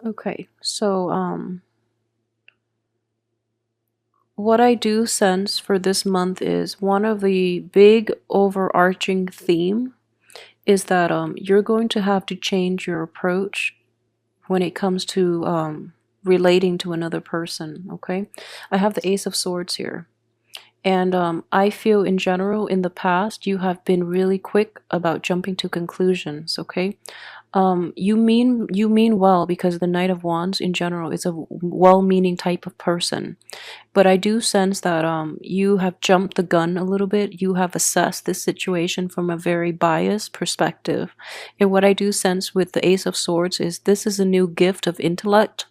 Okay, so what I do sense for this month is one of the big overarching theme is that you're going to have to change your approach when it comes to relating to another person. Okay, I have the Ace of Swords here. And I feel in general, in the past, you have been really quick about jumping to conclusions. Okay, you mean well because the Knight of Wands in general is a well-meaning type of person. But I do sense that you have jumped the gun a little bit. You have assessed this situation from a very biased perspective. And what I do sense with the Ace of Swords is this is a new gift of intellect,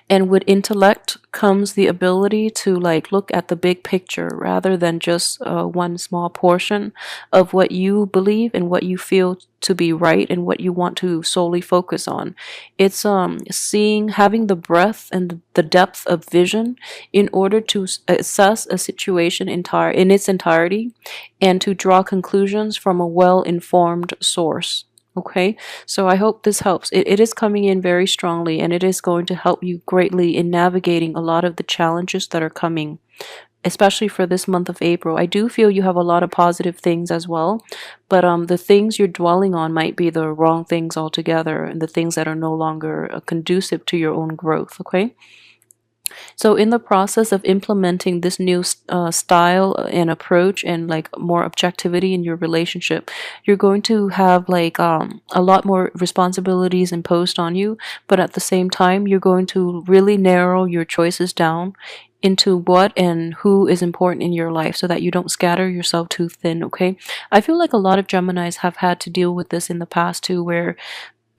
and with intellect comes the ability to like look at the big picture rather than just one small portion of what you believe and what you feel to be right and what you want to solely focus on. It's seeing, having the breadth and the depth of vision in order to assess a situation entire in its entirety and to draw conclusions from a well-informed source. Okay, so I hope this helps. It is coming in very strongly, and it is going to help you greatly in navigating a lot of the challenges that are coming, especially for this month of April. I do feel you have a lot of positive things as well, but the things you're dwelling on might be the wrong things altogether, and the things that are no longer conducive to your own growth. Okay. So in the process of implementing this new style and approach and like more objectivity in your relationship, you're going to have like a lot more responsibilities imposed on you, but at the same time, you're going to really narrow your choices down into what and who is important in your life so that you don't scatter yourself too thin. Okay, I feel like a lot of Geminis have had to deal with this in the past too, where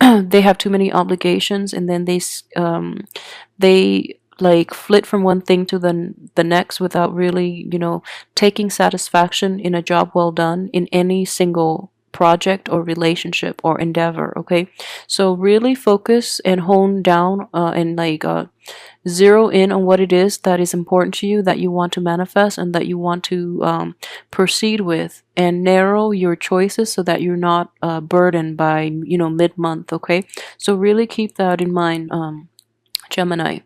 they have too many obligations, and then they like flit from one thing to the next without really, taking satisfaction in a job well done in any single project or relationship or endeavor. Okay, so really focus and hone down and like zero in on what it is that is important to you, that you want to manifest and that you want to proceed with, and narrow your choices so that you're not burdened by mid-month. Okay, so really keep that in mind, Gemini.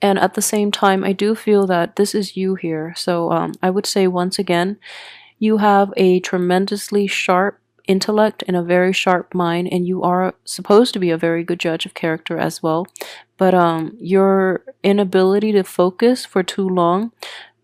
And at the same time, I do feel that this is you here. So I would say once again, you have a tremendously sharp intellect and a very sharp mind, and you are supposed to be a very good judge of character as well. But your inability to focus for too long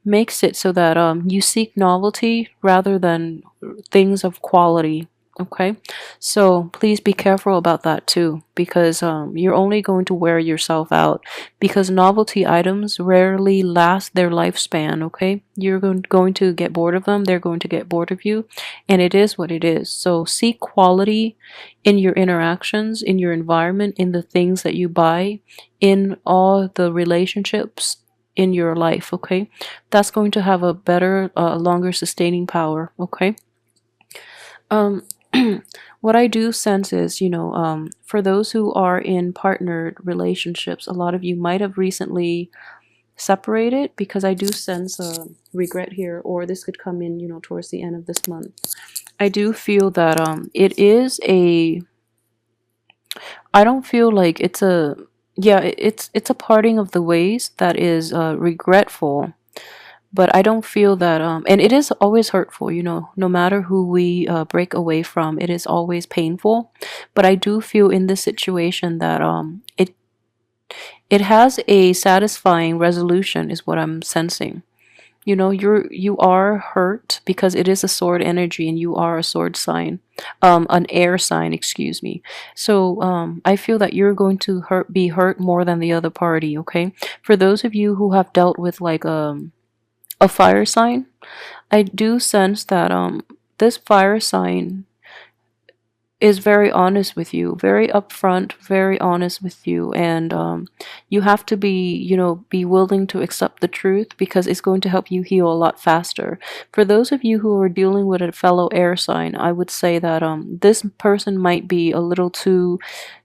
makes it so that you seek novelty rather than things of quality. Okay, so please be careful about that too, because you're only going to wear yourself out, because novelty items rarely last their lifespan. Okay, you're going to get bored of them, they're going to get bored of you, and it is what it is. So seek quality in your interactions, in your environment, in the things that you buy, in all the relationships in your life. Okay, that's going to have a better, longer sustaining power. Okay. um what I do sense is, for those who are in partnered relationships, a lot of you might have recently separated, because I do sense a regret here, or this could come in, towards the end of this month. I do feel that it is a, I don't feel like it's a, yeah, it's a parting of the ways that is regretful, but I don't feel that and it is always hurtful, no matter who we break away from, it is always painful. But I do feel in this situation that it has a satisfying resolution, is what I'm sensing. You are hurt because it is a sword energy, and you are a sword sign, an air sign, excuse me. So I feel that you're going to be hurt more than the other party. Okay, for those of you who have dealt with like a fire sign, I do sense that this fire sign is very honest with you, very upfront, very honest with you, and you have to be, be willing to accept the truth, because it's going to help you heal a lot faster. For those of you who are dealing with a fellow air sign, I would say that this person might be a little too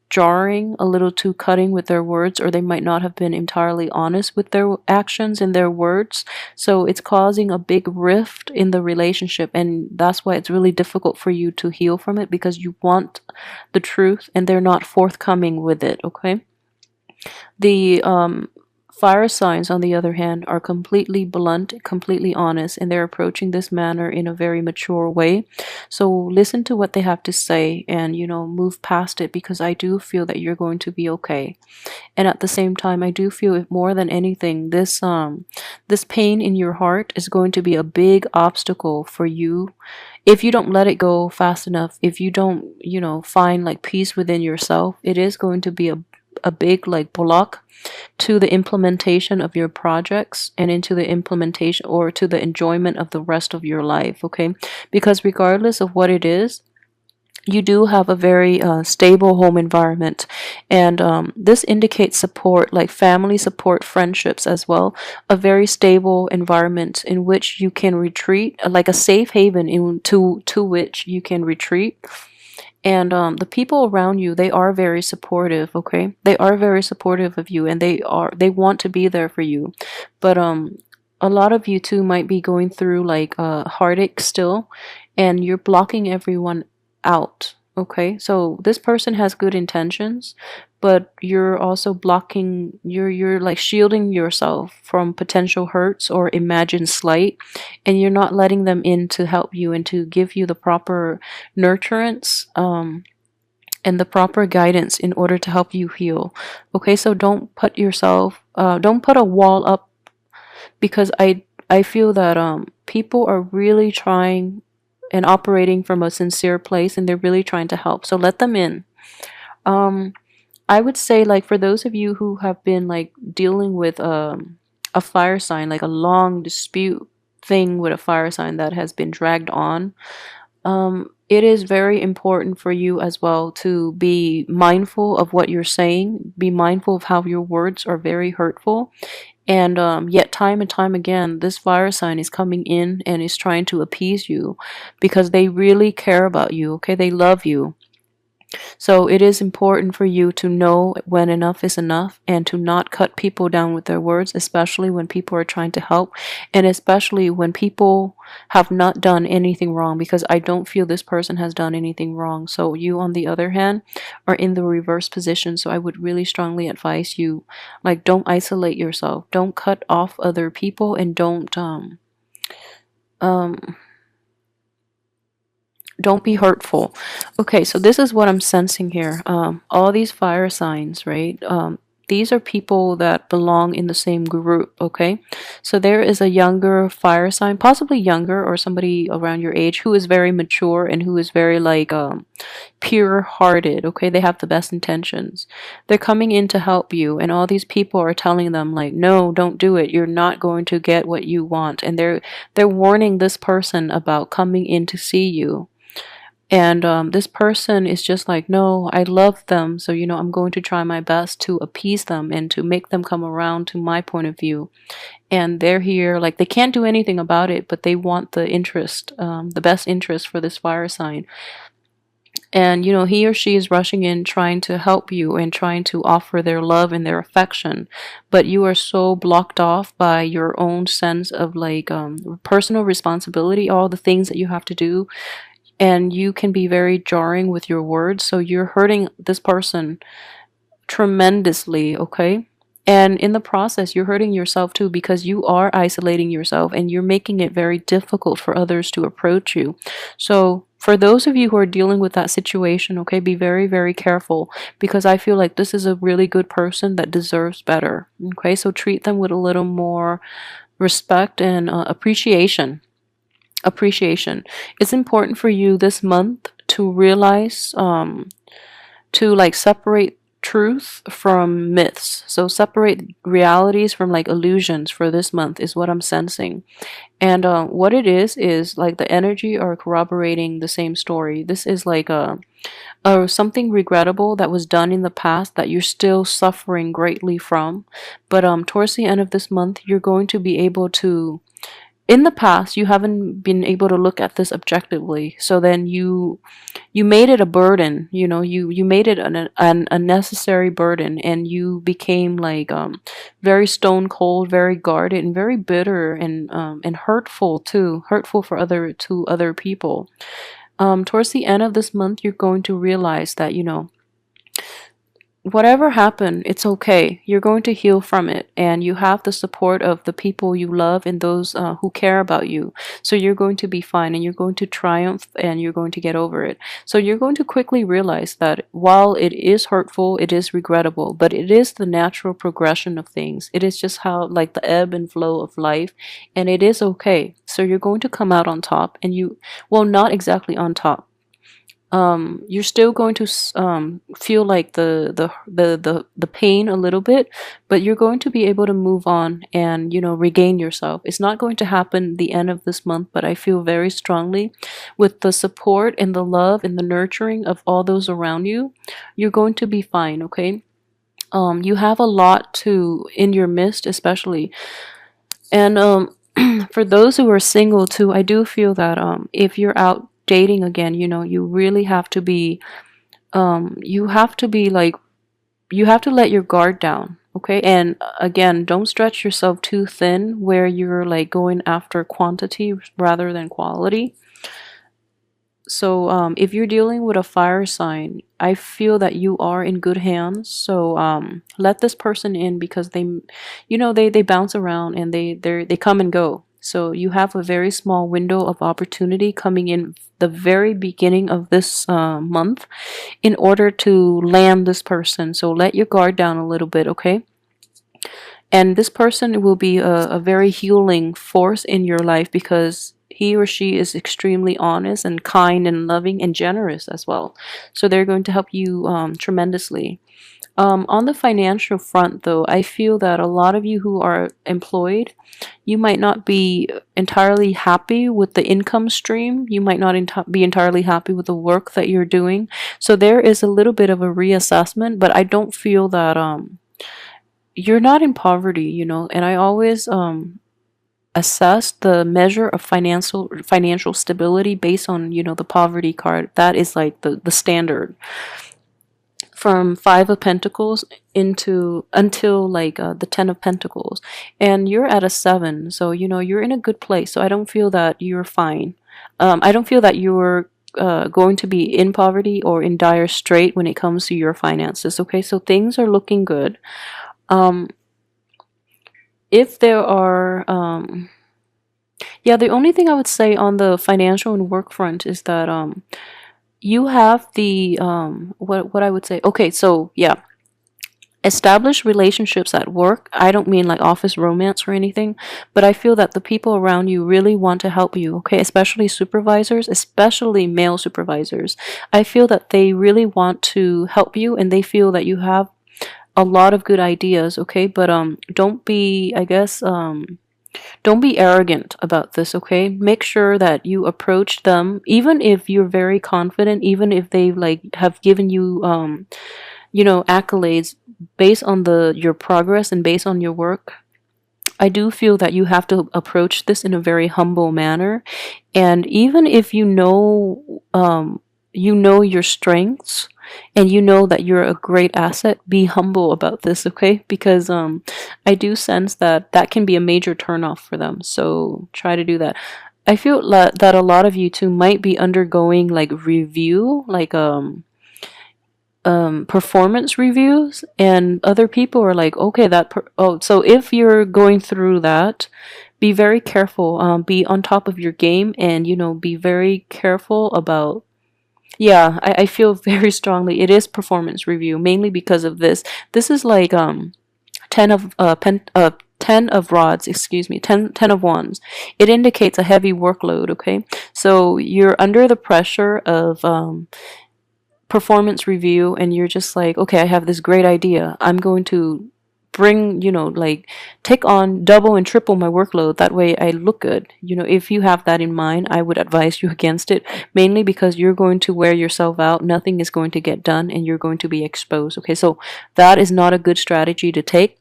jarring, a little too cutting with their words, or they might not have been entirely honest with their actions and their words. So it's causing a big rift in the relationship, and that's why it's really difficult for you to heal from it, because you want the truth and they're not forthcoming with it. Okay. The fire signs, on the other hand, are completely blunt, completely honest, and they're approaching this manner in a very mature way. So listen to what they have to say and, move past it, because I do feel that you're going to be okay. And at the same time, I do feel, if more than anything, this pain in your heart is going to be a big obstacle for you if you don't let it go fast enough. If you don't, find like peace within yourself, it is going to be a big like block to the implementation of your projects and into the implementation or to the enjoyment of the rest of your life. Okay, because regardless of what it is, you do have a very stable home environment, and this indicates support, like family support, friendships as well. A very stable environment in which you can retreat, like a safe haven to which you can retreat. And the people around you, they are very supportive. Okay, they are very supportive of you, and they want to be there for you. But a lot of you too might be going through like heartache still, and you're blocking everyone out. Okay, so this person has good intentions, but you're also blocking, you're like shielding yourself from potential hurts or imagined slight, and you're not letting them in to help you and to give you the proper nurturance, and the proper guidance in order to help you heal. Okay, so don't put a wall up, because I feel that people are really trying and operating from a sincere place, and they're really trying to help. So let them in. Um I would say, like, for those of you who have been like dealing with a fire sign, like a long dispute thing with a fire sign that has been dragged on, it is very important for you as well to be mindful of what you're saying, be mindful of how your words are very hurtful. And yet, time and time again, this fire sign is coming in and is trying to appease you because they really care about you, okay? They love you. So it is important for you to know when enough is enough and to not cut people down with their words, especially when people are trying to help, and especially when people have not done anything wrong, because I don't feel this person has done anything wrong. So you, on the other hand, are in the reverse position. So I would really strongly advise you, like, don't isolate yourself, don't cut off other people, and um don't be hurtful. Okay, so this is what I'm sensing here. All these fire signs, right? These are people that belong in the same group, okay? So there is a younger fire sign, possibly younger or somebody around your age, who is very mature and who is very like pure hearted, okay? They have the best intentions. They're coming in to help you, and all these people are telling them like, no, don't do it. You're not going to get what you want. And they're warning this person about coming in to see you. And this person is just like, no, I love them. So, I'm going to try my best to appease them and to make them come around to my point of view. And they're here, like, they can't do anything about it, but they want the interest, the best interest for this fire sign. And, he or she is rushing in, trying to help you and trying to offer their love and their affection. But you are so blocked off by your own sense of like personal responsibility, all the things that you have to do, and you can be very jarring with your words, so you're hurting this person tremendously, okay? And in the process, you're hurting yourself too, because you are isolating yourself and you're making it very difficult for others to approach you. So for those of you who are dealing with that situation, okay, be very, very careful, because I feel like this is a really good person that deserves better, okay? So treat them with a little more respect and appreciation. It's important for you this month to realize, to like separate truth from myths. So separate realities from like illusions for this month is what I'm sensing. And what it is like the energy are corroborating the same story. This is like a something regrettable that was done in the past that you're still suffering greatly from. But towards the end of this month, you're going to be able to, in the past you haven't been able to look at this objectively, so then you made it a burden, you made it an unnecessary burden, and you became like very stone cold, very guarded, and very bitter, and hurtful too, hurtful for other people. Towards the end of this month, you're going to realize that, whatever happened, it's okay. You're going to heal from it, and you have the support of the people you love and those who care about you. So you're going to be fine, and you're going to triumph, and you're going to get over it. So you're going to quickly realize that while it is hurtful, it is regrettable, but it is the natural progression of things. It is just how, like, the ebb and flow of life, and it is okay. So you're going to come out on top, and well, not exactly on top. You're still going to feel like the pain a little bit, but you're going to be able to move on and, regain yourself. It's not going to happen the end of this month, but I feel very strongly with the support and the love and the nurturing of all those around you, you're going to be fine. Okay. You have a lot to in your midst, especially, and for those who are single too, I do feel that if you're out dating again, you really have to be you have to be like, you have to let your guard down, okay? And again, don't stretch yourself too thin where you're like going after quantity rather than quality. So if you're dealing with a fire sign, I feel that you are in good hands. So let this person in, because they bounce around, and they come and go. So you have a very small window of opportunity coming in the very beginning of this month in order to land this person. So let your guard down a little bit, okay? And this person will be a very healing force in your life, because he or she is extremely honest and kind and loving and generous as well. So they're going to help you tremendously. On the financial front, though, I feel that a lot of you who are employed, you might not be entirely happy with the income stream. You might not be entirely happy with the work that you're doing. So there is a little bit of a reassessment, but I don't feel that you're not in poverty, and I always assess the measure of financial stability based on, the poverty card. That is like the standard from Five of Pentacles into until like the Ten of Pentacles, and you're at a seven, so you're in a good place. So I don't feel that you're fine. I don't feel that you're going to be in poverty or in dire strait when it comes to your finances. Okay, so things are looking good. Um, if there are, yeah, the only thing I would say on the financial and work front is that you have the what I would say. Okay, so yeah, establish relationships at work. I don't mean like office romance or anything, but I feel that the people around you really want to help you, okay? Especially supervisors, especially male supervisors. I feel that they really want to help you, and they feel that you have a lot of good ideas, okay? But don't be, I guess, don't be arrogant about this, okay? Make sure that you approach them, even if you're very confident, even if they like have given you accolades based on your progress and based on your work. I do feel that you have to approach this in a very humble manner, and even if you know your strengths, and you know that you're a great asset, be humble about this, okay? Because I do sense that that can be a major turnoff for them. So try to do that. I feel that a lot of you too might be undergoing like review, like performance reviews, and other people are like, okay, so if you're going through that, be very careful. Be on top of your game, and be very careful about. Yeah, I feel very strongly it is performance review, mainly because of this. This is like 10 of rods, excuse me, 10 of wands. It indicates a heavy workload, okay? So you're under the pressure of performance review, and you're just like, okay, I have this great idea. I'm going to bring, like take on double and triple my workload. That way I look good. If you have that in mind, I would advise you against it, mainly because you're going to wear yourself out. Nothing is going to get done, and you're going to be exposed. Okay, so that is not a good strategy to take,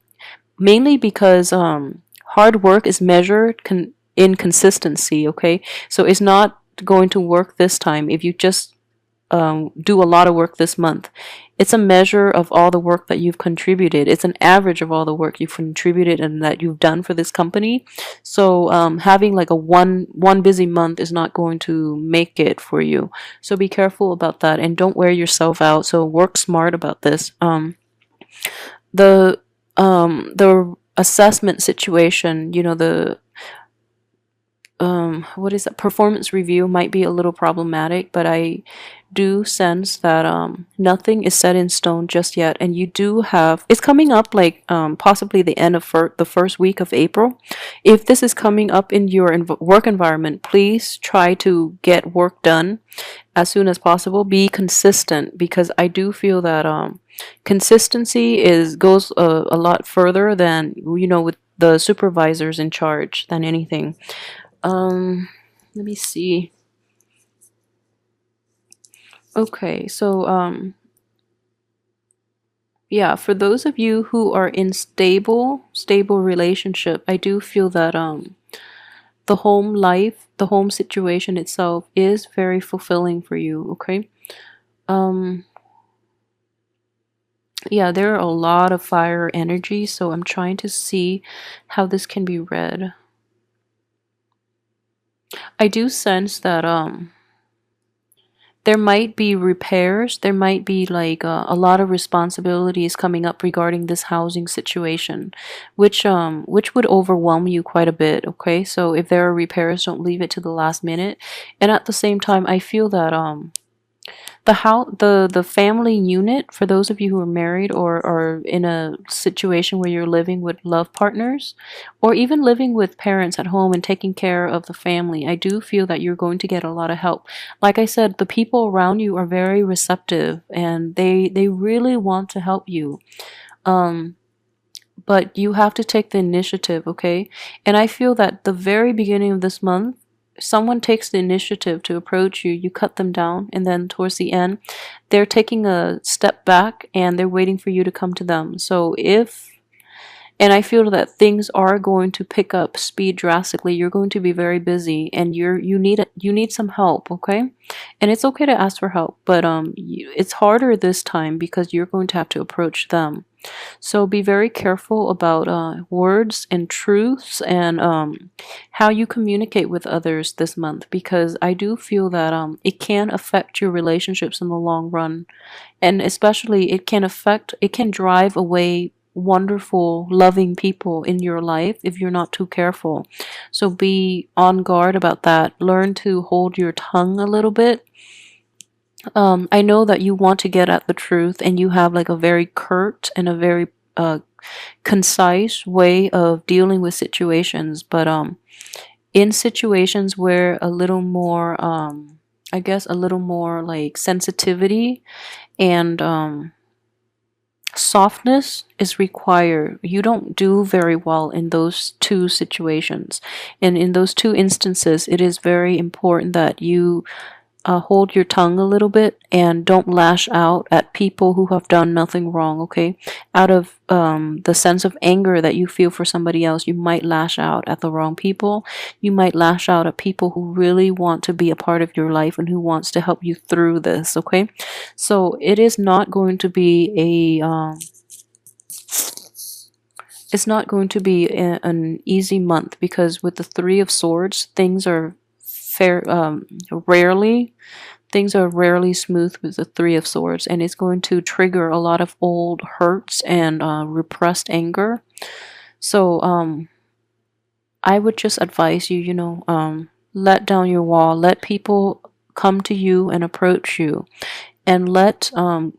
mainly because hard work is measured in consistency, okay? So it's not going to work this time if you just do a lot of work this month. It's a measure of all the work that you've contributed. It's an average of all the work you've contributed and that you've done for this company. So having like a one busy month is not going to make it for you. So be careful about that, and don't wear yourself out. So work smart about this. The assessment situation, the what is that, performance review might be a little problematic, but I do sense that nothing is set in stone just yet, and you do have, it's coming up like possibly the end of the first week of April. If this is coming up in your work environment, please try to get work done as soon as possible. Be consistent, because I do feel that consistency is goes a lot further than, with the supervisors in charge, than anything. Let me see. Okay, so yeah, for those of you who are in stable relationship, I do feel that the home life, the home situation itself is very fulfilling for you, okay? Um yeah, there are a lot of fire energy, so I'm trying to see how this can be read. I do sense that there might be repairs, there might be like a lot of responsibilities coming up regarding this housing situation, which would overwhelm you quite a bit, okay? So if there are repairs, don't leave it to the last minute. And at the same time, I feel that the family unit, for those of you who are married or are in a situation where you're living with love partners, or even living with parents at home and taking care of the family, I do feel that you're going to get a lot of help. Like I said, the people around you are very receptive, and they really want to help you. um but you have to take the initiative, okay? And I feel that the very beginning of this month, someone takes the initiative to approach you, you cut them down, and then towards the end, they're taking a step back and they're waiting for you to come to them. So if and I feel that things are going to pick up speed drastically. You're going to be very busy, and you need some help, okay? And it's okay to ask for help, but it's harder this time because you're going to have to approach them. So be very careful about words and truths, and how you communicate with others this month, because I do feel that it can affect your relationships in the long run. And especially it can drive away wonderful, loving people in your life if you're not too careful. So be on guard about that. Learn to hold your tongue a little bit. I know that you want to get at the truth, and you have like a very curt and a very concise way of dealing with situations, but in situations where a little more I guess a little more like sensitivity and softness is required. You don't do very well in those two situations. And in those two instances, it is very important that you hold your tongue a little bit and don't lash out at people who have done nothing wrong, okay? Out of the sense of anger that you feel for somebody else, you might lash out at the wrong people. You might lash out at people who really want to be a part of your life and who wants to help you through this, okay? So it is not going to be it's not going to be an easy month, because with the Three of Swords, fair rarely things are rarely smooth with the Three of Swords, and it's going to trigger a lot of old hurts and repressed anger. So I would just advise you, let down your wall, let people come to you and approach you, and let down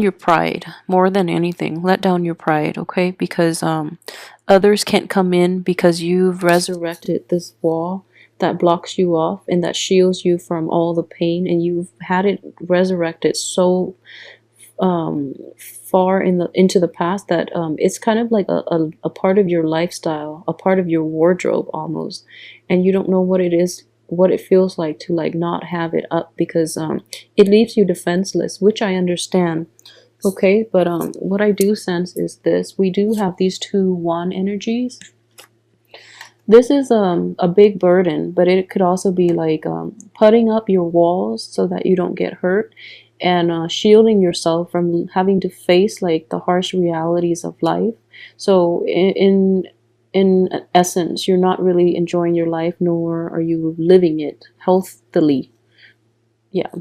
your pride more than anything. Let down your pride, okay? Because others can't come in, because you've resurrected this wall that blocks you off and that shields you from all the pain, and you've had it resurrected so far into the past that it's kind of like a part of your lifestyle, a part of your wardrobe almost, and you don't know what it is, what it feels like to like not have it up, because it leaves you defenseless, which I understand. Okay, but what I do sense is this: we do have these two wand energies. This is a big burden, but it could also be like putting up your walls so that you don't get hurt, and shielding yourself from having to face like the harsh realities of life. So in essence, you're not really enjoying your life, nor are you living it healthily. Yeah.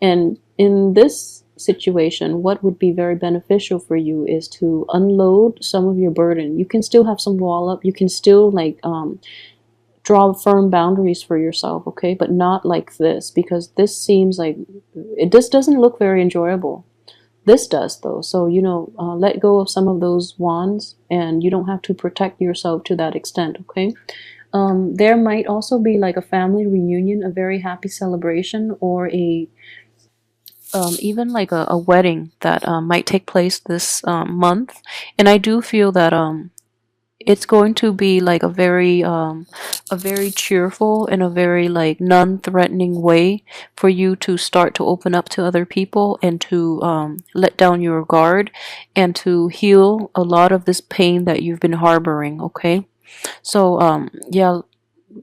And in this situation, what would be very beneficial for you is to unload some of your burden. You can still have some wall up. You can still like draw firm boundaries for yourself, okay? But not like this, because this seems like this doesn't look very enjoyable. This does though. So, you know, let go of some of those wands, and you don't have to protect yourself to that extent, okay? There might also be like a family reunion, a very happy celebration, or a even like a wedding that might take place this month. And I do feel that it's going to be like a very cheerful and a very like non-threatening way for you to start to open up to other people, and to let down your guard, and to heal a lot of this pain that you've been harboring, okay? So yeah,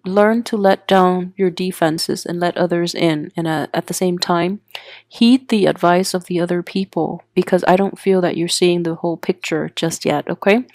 learn to let down your defenses and let others in, and at the same time heed the advice of the other people, because I don't feel that you're seeing the whole picture just yet, okay?